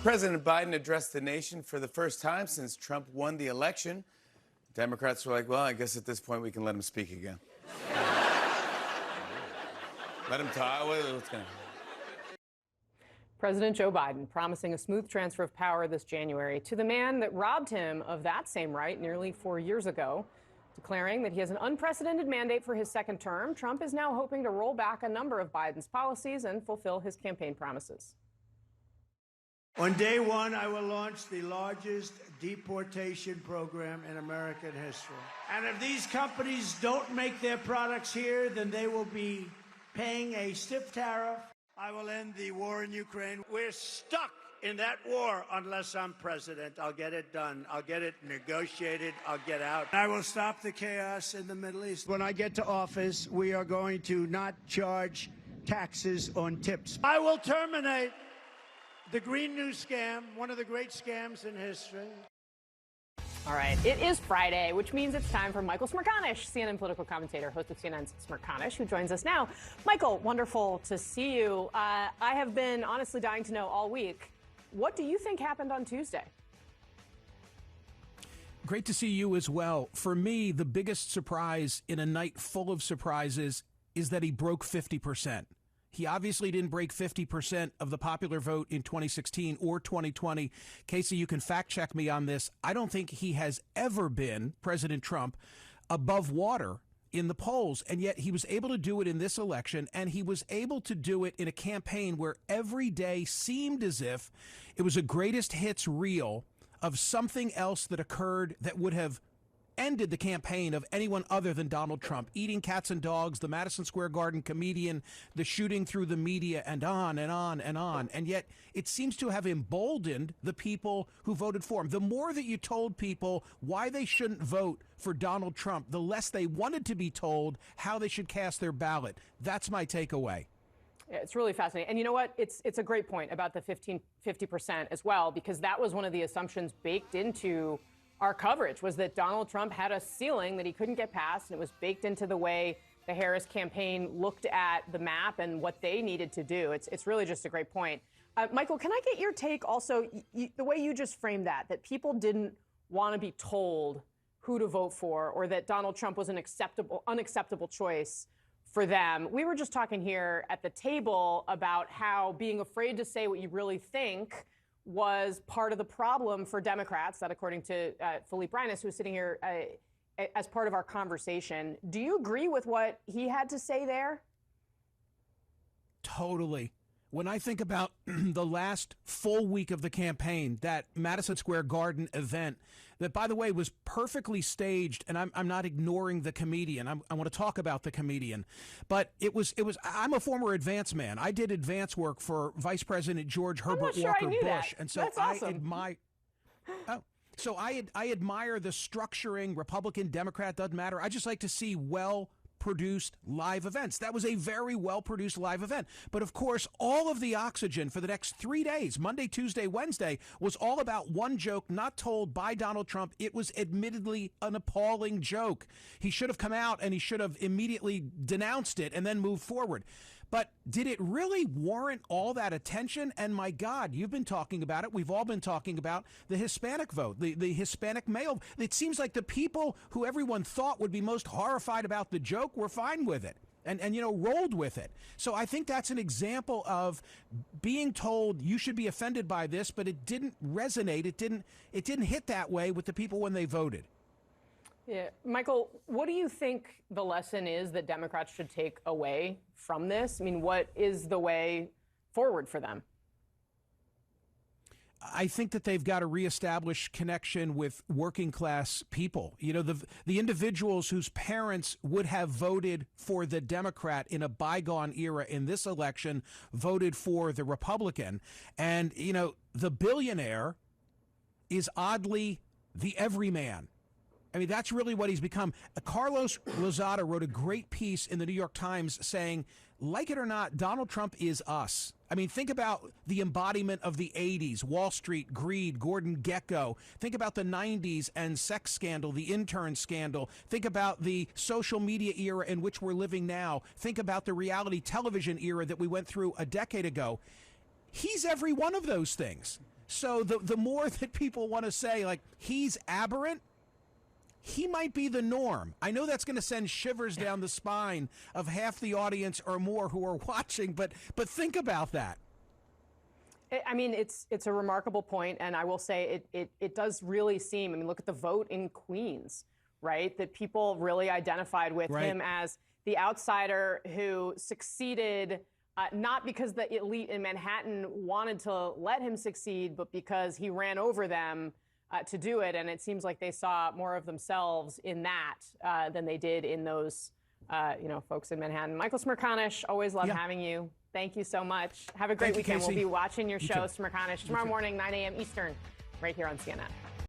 President Biden addressed the nation for the first time since Trump won the election. Democrats were like, well, I guess at this point we can let him speak again. Let him talk. What's going on? President Joe Biden promising a smooth transfer of power this January to the man that robbed him of that same right nearly 4 years ago. Declaring that he has an unprecedented mandate for his second term, Trump is now hoping to roll back a number of Biden's policies and fulfill his campaign promises. On day one, I will launch the largest deportation program in American history. And if these companies don't make their products here, then they will be paying a stiff tariff. I will end the war in Ukraine. We're stuck in that war unless I'm president. I'll get it done. I'll get it negotiated. I'll get out. I will stop the chaos in the Middle East. When I get to office, we are going to not charge taxes on tips. I will terminate the Green New Scam, one of the great scams in history. All right, it is Friday, which means it's time for Michael Smerconish, CNN political commentator, host of CNN's Smerconish, who joins us now. Michael, wonderful to see you. I have been honestly dying to know all week, what do you think happened on Tuesday? Great to see you as well. For me, the biggest surprise in a night full of surprises is that he broke 50%. He obviously didn't break 50% of the popular vote in 2016 or 2020. Kasie, you can fact check me on this. I don't think he has ever been, President Trump, above water in the polls. And yet he was able to do it in this election, and he was able to do it in a campaign where every day seemed as if it was a greatest hits reel of something else that occurred that would have ended the campaign of anyone other than Donald Trump. Eating cats and dogs, the Madison Square Garden comedian, the shooting through the media, and on and on and on. And yet it seems to have emboldened the people who voted for him. The more that you told people why they shouldn't vote for Donald Trump, the less they wanted to be told how they should cast their ballot. That's my takeaway. Yeah, it's really fascinating. And you know what? It's a great point about the 50% as well, because that was one of the assumptions baked into our coverage, was that Donald Trump had a ceiling that he couldn't get past, and it was baked into the way the Harris campaign looked at the map and what they needed to do. It's really just a great point. Michael, can I get your take also, the way you just framed that people didn't want to be told who to vote for, or that Donald Trump was an unacceptable choice for them. We were just talking here at the table about how being afraid to say what you really think was part of the problem for Democrats, that according to Philippe Reines, who's sitting here as part of our conversation. Do you agree with what he had to say there? Totally. When I think about the last full week of the campaign, that Madison Square Garden event, that, by the way, was perfectly staged, and I'm not ignoring the comedian. I want to talk about the comedian. But it was. I'm a former advance man. I did advance work for Vice President George Herbert Walker Bush. And so That's awesome. I admire. Oh. So I admire the structuring, Republican, Democrat, doesn't matter. I just like to see well-produced live events. That was a very well-produced live event. But of course, all of the oxygen for the next 3 days, Monday, Tuesday, Wednesday, was all about one joke not told by Donald Trump. It was admittedly an appalling joke. He should have come out and he should have immediately denounced it and then moved forward. But did it really warrant all that attention? And my God, you've been talking about it. We've all been talking about the Hispanic vote, the Hispanic male. It seems like the people who everyone thought would be most horrified about the joke were fine with it and rolled with it. So I think that's an example of being told you should be offended by this, but it didn't resonate. It didn't hit that way with the people when they voted. Yeah. Michael, what do you think the lesson is that Democrats should take away from this? I mean, what is the way forward for them? I think that they've got to reestablish connection with working class people. You know, the individuals whose parents would have voted for the Democrat in a bygone era in this election voted for the Republican. And, the billionaire is oddly the everyman. I mean, that's really what he's become. Carlos Lozada wrote a great piece in the New York Times saying, like it or not, Donald Trump is us. I mean, think about the embodiment of the 80s, Wall Street, greed, Gordon Gekko. Think about the 90s and sex scandal, the intern scandal. Think about the social media era in which we're living now. Think about the reality television era that we went through a decade ago. He's every one of those things. So the more that people want to say, like, he's aberrant, he might be the norm. I know that's going to send shivers down the spine of half the audience or more who are watching, but think about that. I mean, it's a remarkable point, and I will say it does really seem, I mean, look at the vote in Queens, right? That people really identified with him as the outsider who succeeded, not because the elite in Manhattan wanted to let him succeed, but because he ran over them to do it. And it seems like they saw more of themselves in that than they did in those, folks in Manhattan. Michael Smerconish, always love having you. Thank you so much. Have a great weekend. Kasie. We'll be watching your show, too. Smerconish, tomorrow morning, 9 a.m. Eastern, right here on CNN.